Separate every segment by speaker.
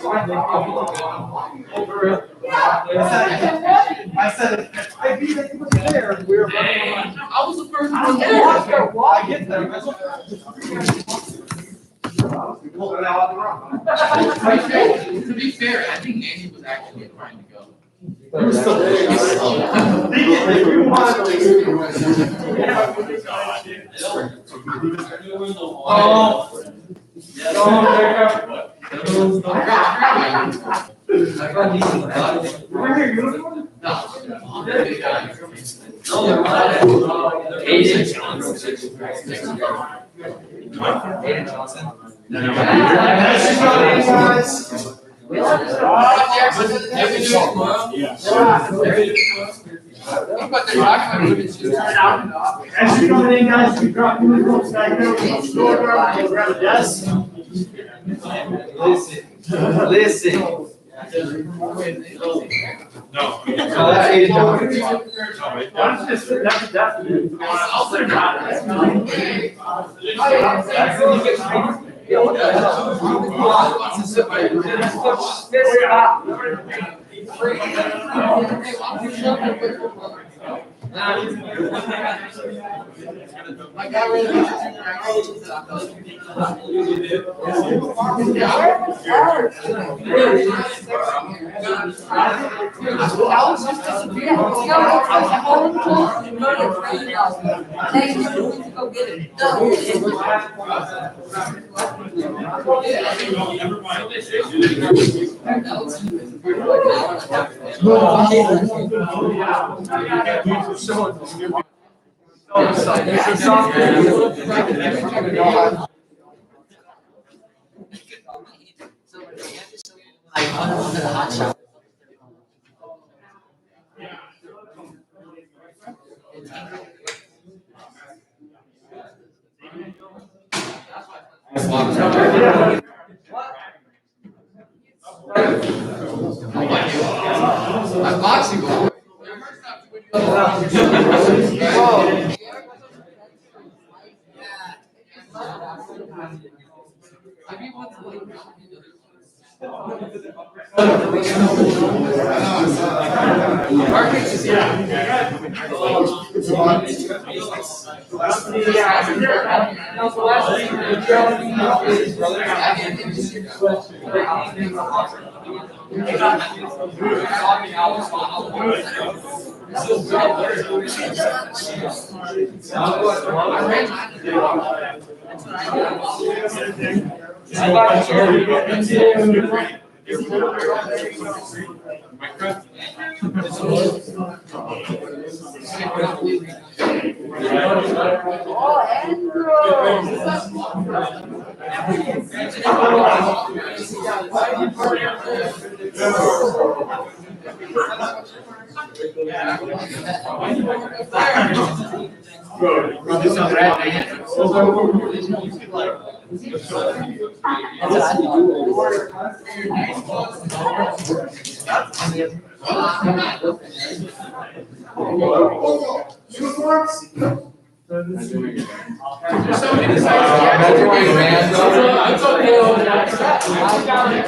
Speaker 1: I said, I beat it there. We were running around.
Speaker 2: I was the first one there.
Speaker 1: I get them.
Speaker 2: To be fair, I think Nancy was actually trying to go.
Speaker 1: As you come in, guys, we drop you the books back there. We'll grab a desk.
Speaker 3: Listen.
Speaker 4: No.
Speaker 1: That's definitely.
Speaker 2: I'll put it on. I'm boxing ball. I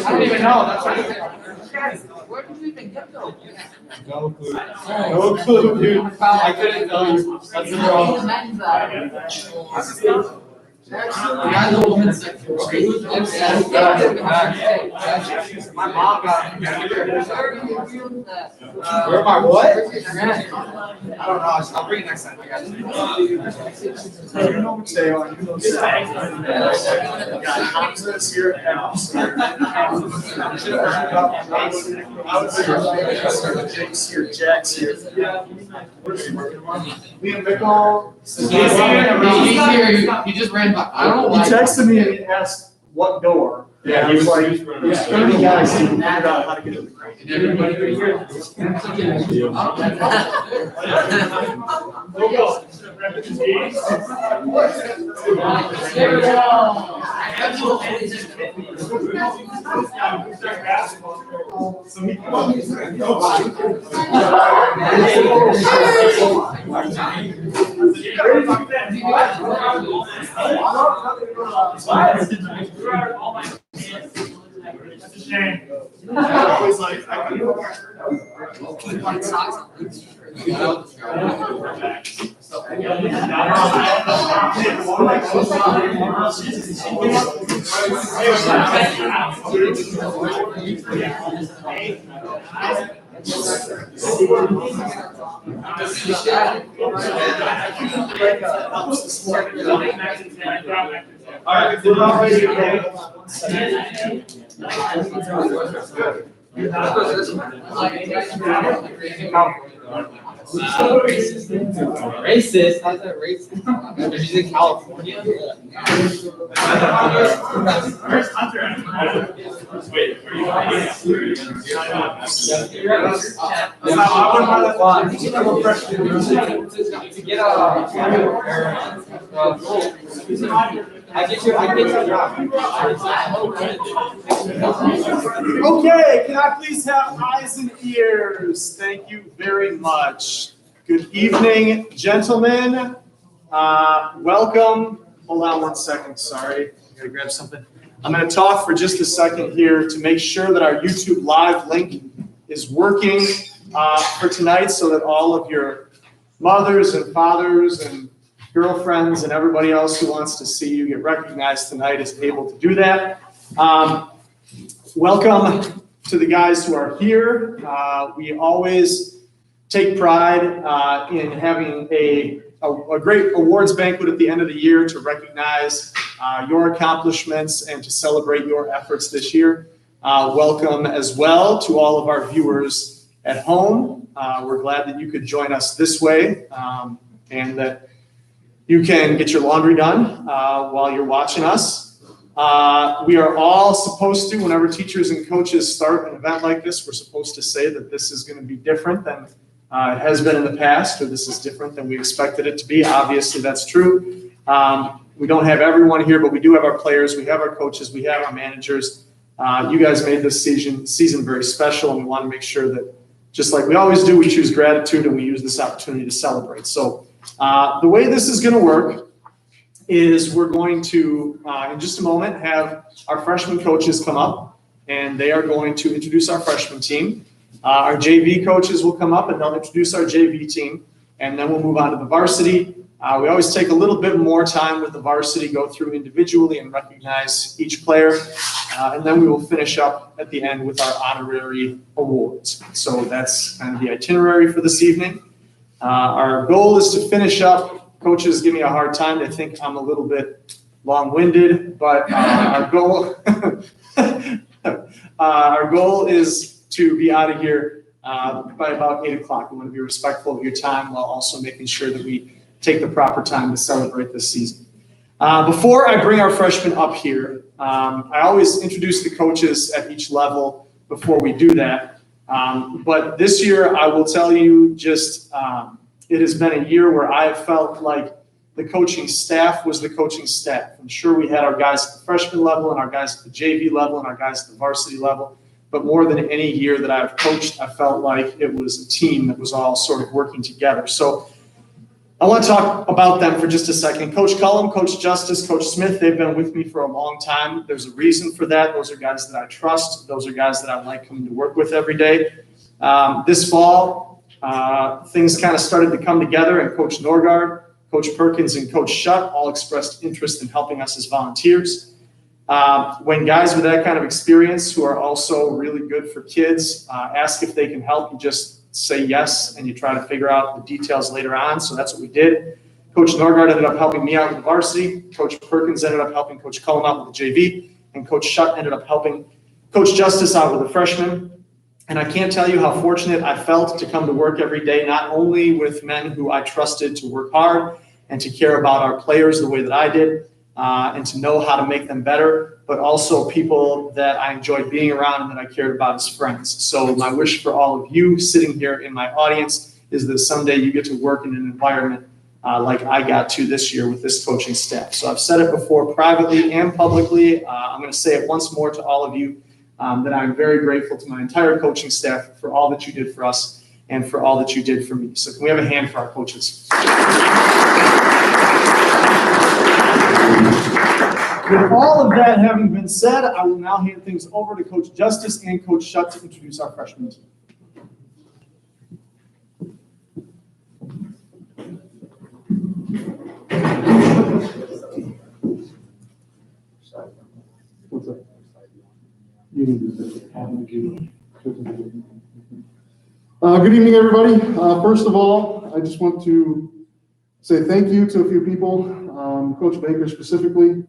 Speaker 2: don't even know. Where did we even get those?
Speaker 1: No clue. No clue, dude. I couldn't tell you. That's the problem.
Speaker 2: Yeah, the women's section.
Speaker 1: My mom got. Where my what? I don't know. I'll bring it next time. I got you. You know what they are. You know what here. Jake's here. Jack's here. Liam Bickle.
Speaker 2: He's here. He just ran by. I don't know why.
Speaker 1: He texted me and asked what door.
Speaker 4: Yeah,
Speaker 1: he was like, there's 30 guys who figured out how to get to the crane.
Speaker 2: And everybody right here.
Speaker 1: Shame. I always like. All right, we're not ready to
Speaker 2: Racist? How's that racist? She's in California.
Speaker 1: Where's Hunter at? Wait, are you?
Speaker 2: To get I get your job.
Speaker 1: Okay, can I please have eyes and ears? Thank you very much. Good evening, gentlemen. Welcome. Hold on one second. Sorry, I gotta grab something. I'm going to talk for just a second here to make sure that our YouTube live link is working for tonight, so that all of your mothers and fathers and girlfriends and everybody else who wants to see you get recognized tonight is able to do that. Welcome to the guys who are here. We always take pride in having a great awards banquet at the end of the year to recognize your accomplishments and to celebrate your efforts this year. Welcome as well to all of our viewers at home. We're glad that you could join us this way and that you can get your laundry done while you're watching us. We are all supposed to, whenever teachers and coaches start an event like this, we're supposed to say that this is going to be different than it has been in the past, or this is different than we expected it to be. Obviously, that's true. We don't have everyone here, but we do have our players, we have our coaches, we have our managers. You guys made this season very special, and we want to make sure that, just like we always do, we choose gratitude and we use this opportunity to celebrate. So the way this is going to work is we're going to, in just a moment, have our freshman coaches come up, and they are going to introduce our freshman team. Our JV coaches will come up and they'll introduce our JV team, and then we'll move on to the varsity. We always take a little bit more time with the varsity, go through individually and recognize each player, and then we will finish up at the end with our honorary awards. So that's kind of the itinerary for this evening. Our goal is to finish up. Coaches give me a hard time. They think I'm a little bit long-winded, but our goal is to be out of here by about 8 o'clock. We want to be respectful of your time while also making sure that we take the proper time to celebrate this season. Before I bring our freshmen up here, I always introduce the coaches at each level before we do that. But this year, I will tell you just, it has been a year where I have felt like the coaching staff was the coaching staff. I'm sure we had our guys at the freshman level and our guys at the JV level and our guys at the varsity level. But more than any year that I've coached, I felt like it was a team that was all sort of working together. So I want to talk about them for just a second. Coach Cullum, Coach Justice, Coach Smith, they've been with me for a long time. There's a reason for that. Those are guys that I trust. Those are guys that I like coming to work with every day. This fall, things kind of started to come together, and Coach Norgard, Coach Perkins, and Coach Shutt all expressed interest in helping us as volunteers. When guys with that kind of experience who are also really good for kids ask if they can help, you just say yes and you try to figure out the details later on. So that's what we did. Coach Norgard ended up helping me out with the varsity. Coach Perkins ended up helping Coach Cullum out with the JV. And Coach Shutt ended up helping Coach Justice out with the freshmen. And I can't tell you how fortunate I felt to come to work every day, not only with men who I trusted to work hard and to care about our players the way that I did, and to know how to make them better, but also people that I enjoyed being around and that I cared about as friends. So my wish for all of you sitting here in my audience is that someday you get to work in an environment like I got to this year with this coaching staff. So I've said it before privately and publicly. I'm going to say it once more to all of you, that I'm very grateful to my entire coaching staff for all that you did for us and for all that you did for me. So can we have a hand for our coaches? With all of that having been said, I will now hand things over to Coach Justice and Coach Shutt to introduce our freshmen team.
Speaker 3: What's up? You need to good evening, everybody. First of all, I just want to say thank you to a few people, Coach Baker specifically,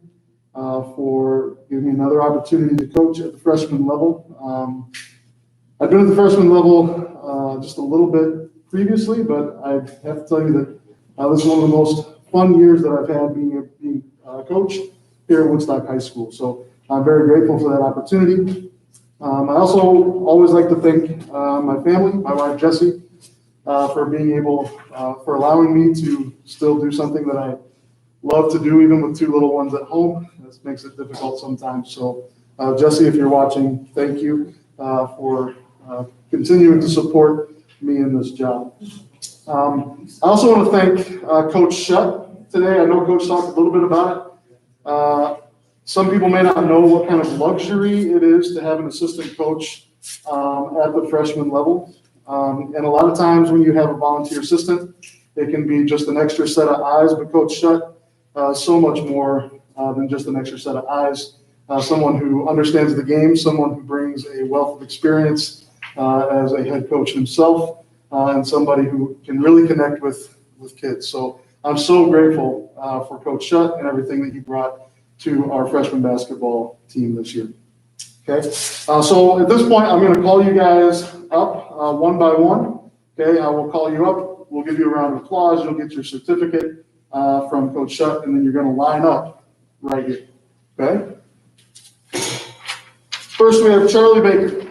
Speaker 3: for giving me another opportunity to coach at the freshman level. I've been at the freshman level just a little bit previously, but I have to tell you that this is one of the most fun years that I've had being a coach here at Woodstock High School. So I'm very grateful for that opportunity. I also always like to thank my family, my wife Jessie, for being able, for allowing me to still do something that I love to do, even with two little ones at home. This makes it difficult sometimes. So Jessie, if you're watching, thank you for continuing to support me in this job. I also want to thank Coach Shutt today. I know Coach talked a little bit about it. Some people may not know what kind of luxury it is to have an assistant coach at the freshman level. And a lot of times when you have a volunteer assistant, it can be just an extra set of eyes, but Coach Shutt, so much more than just an extra set of eyes. Someone who understands the game, someone who brings a wealth of experience as a head coach himself, and somebody who can really connect with kids. So I'm so grateful for Coach Shutt and everything that he brought to our freshman basketball team this year. Okay, so at this point, I'm going to call you guys up one by one. Okay, I will call you up. We'll give you a round of applause. You'll get your certificate from Coach Shutt, and then you're going to line up right here. Okay. First, we have Charlie Baker.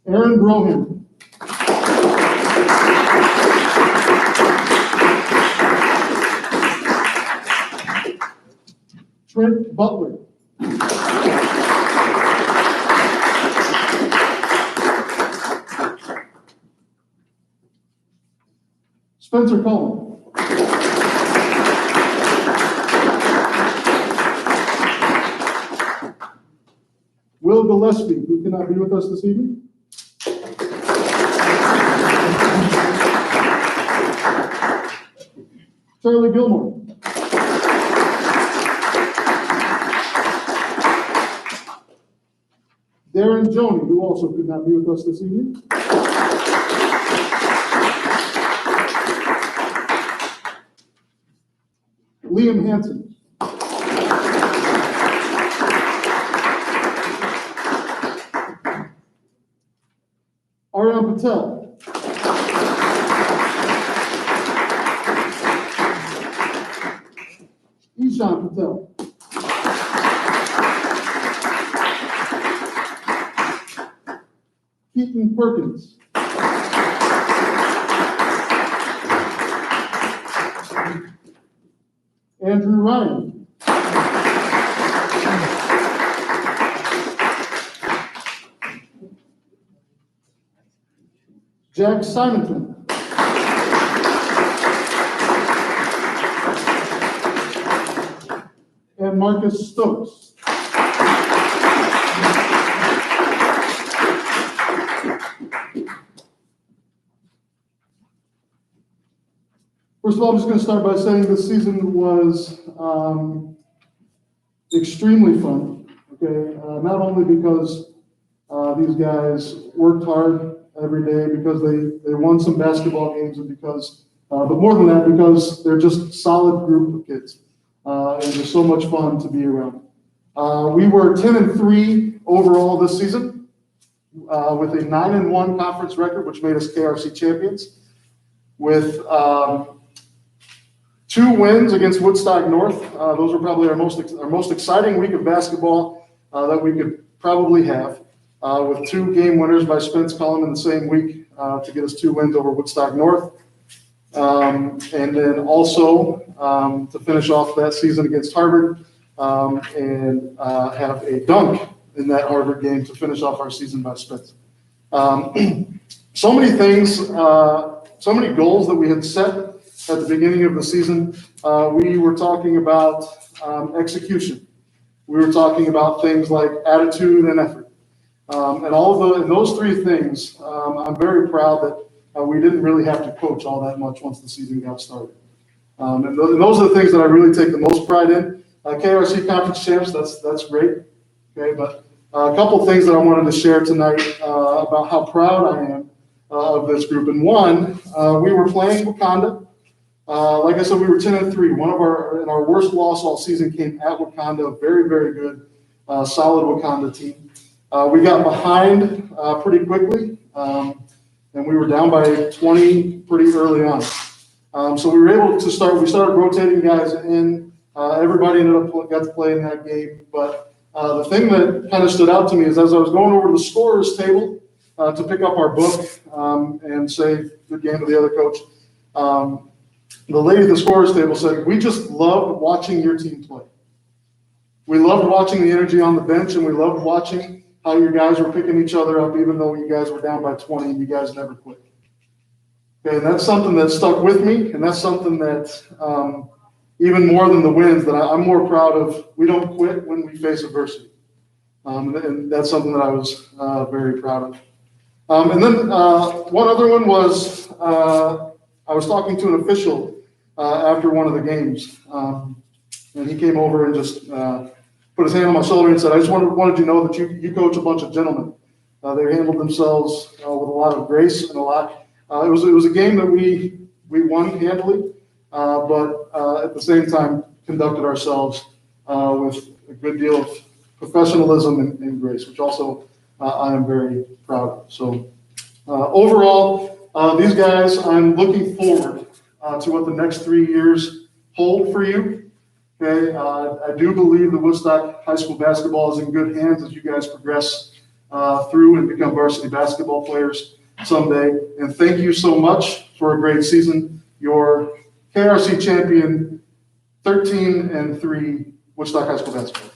Speaker 3: Aaron Brohan. Trent Butler. Spencer Coleman. Will Gillespie, who cannot be with us this evening. Charlie Gilmore. Darren Joney, who also could not be with us this evening. Liam Hansen. Aryan Patel. Ishan Patel. Keaton Perkins. Andrew Ryan. Jack Simonton. And Marcus Stokes. First of all, I'm just going to start by saying this season was extremely fun. Okay, not only because these guys worked hard every day, because they won some basketball games, and because, but more than that, because they're just a solid group of kids. And it was so much fun to be around. We were 10-3 overall this season, with a 9-1 conference record, which made us KRC champions, with 2 wins against Woodstock North. Those were probably our most exciting week of basketball that we could probably have, with 2 game winners by Spence Cullum in the same week to get us 2 wins over Woodstock North. And then also to finish off that season against Harvard and have a dunk in that Harvard game to finish off our season by Spence. so many things, so many goals that we had set at the beginning of the season. We were talking about execution. We were talking about things like attitude and effort. And those three things, I'm very proud that we didn't really have to coach all that much once the season got started. And those are the things that I really take the most pride in. KRC Conference Champs, that's great. Okay, but a couple things that I wanted to share tonight about how proud I am of this group. And one, we were playing Wakanda. Like I said, we were 10-3. Our worst loss all season came at Wakanda, a very, very good, solid Wakanda team. We got behind pretty quickly, and we were down by 20 pretty early on. So we were able to we started rotating guys in. Everybody got to play in that game. But the thing that kind of stood out to me is as I was going over to the scorer's table to pick up our book and say good game to the other coach, the lady at the scorer's table said, "We just loved watching your team play. We loved watching the energy on the bench, and we loved watching how you guys were picking each other up, even though you guys were down by 20 and you guys never quit." Okay, and that's something that stuck with me, and that's something that even more than the wins, that I'm more proud of. We don't quit when we face adversity, and that's something that I was very proud of. And then one other one was I was talking to an official after one of the games, and he came over and just put his hand on my shoulder and said, "I just wanted you to know that you coach a bunch of gentlemen. They handled themselves with a lot of grace and a lot. It was a game that we won handily, but at the same time conducted ourselves with a good deal of professionalism and grace, which also I am very proud of." So overall, these guys, I'm looking forward to what the next 3 years hold for you. Okay, I do believe that Woodstock High School basketball is in good hands as you guys progress through and become varsity basketball players someday. And thank you so much for a great season. Your KRC champion, 13-3 Woodstock High School basketball.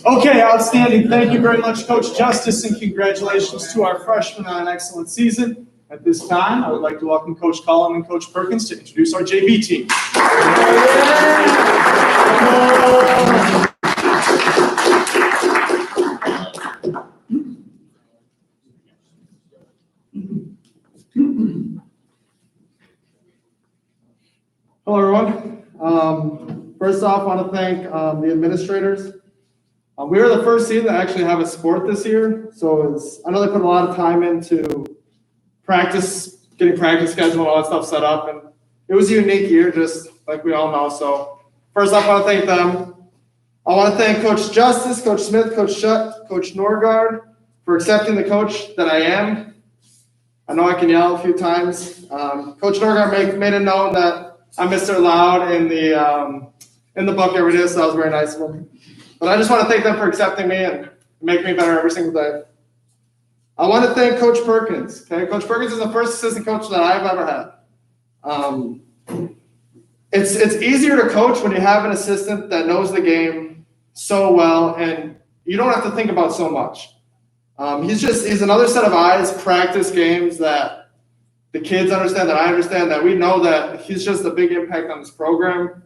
Speaker 1: Okay, outstanding. Thank you very much, Coach Justice, and congratulations to our freshmen on an excellent season. At this time, I would like to welcome Coach Collin and Coach Perkins to introduce our JV team.
Speaker 4: Hello, everyone. First off, I want to thank the administrators. We were the first team to actually have a sport this year, so I know they put a lot of time into practice, getting practice schedule and all that stuff set up, and it was a unique year, just like we all know. So first off, I want to thank them. I want to thank Coach Justice, Coach Smith, Coach Shutt, Coach Norgard for accepting the coach that I am. I know I can yell a few times. Coach Norgard made it known that I'm Mr. Loud in the book every day, so that was very nice of him. But I just want to thank them for accepting me and making me better every single day. I want to thank Coach Perkins. Okay, Coach Perkins is the first assistant coach that I've ever had. It's easier to coach when you have an assistant that knows the game so well, and you don't have to think about so much. He's another set of eyes, practice games that the kids understand, that I understand, that we know that he's just a big impact on this program.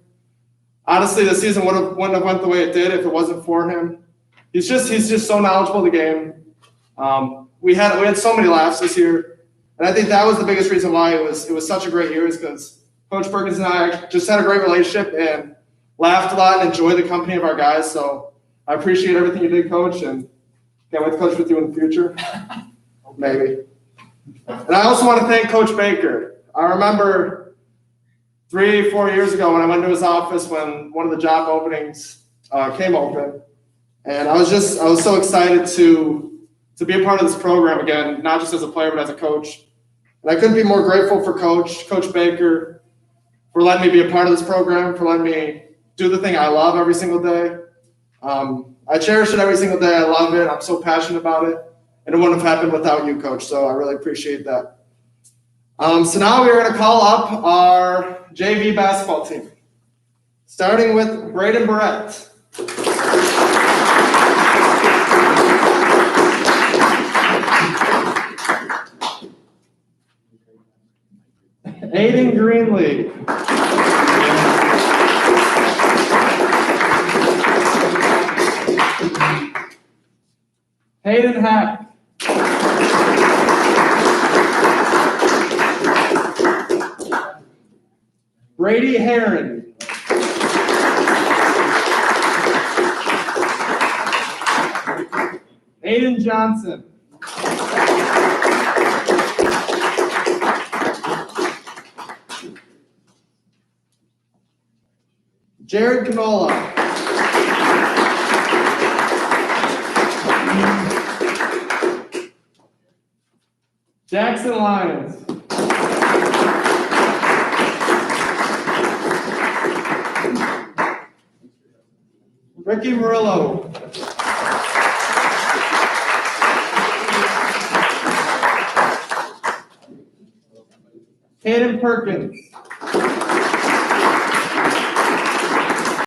Speaker 4: Honestly, the season wouldn't have went the way it did if it wasn't for him. He's just so knowledgeable of the game. We had so many laughs this year, and I think that was the biggest reason why it was such a great year, is because Coach Perkins and I just had a great relationship and laughed a lot and enjoyed the company of our guys. So I appreciate everything you did, Coach, and can't wait to coach with you in the future. Maybe. And I also want to thank Coach Baker. I remember 3-4 years ago when I went to his office when one of the job openings came open, And I was so excited to be a part of this program again, not just as a player, but as a coach. And I couldn't be more grateful for Coach Baker, for letting me be a part of this program, for letting me do the thing I love every single day. I cherish it every single day. I love it. I'm so passionate about it. And it wouldn't have happened without you, Coach. So I really appreciate that. So now we're going to call up our JV basketball team, starting with Braden Barrett. Aiden Greenlee. Hayden Hack. Brady Heron. Aiden Johnson. Jared Canola. Jackson Lyons. Ricky Murillo. Hayden Perkins.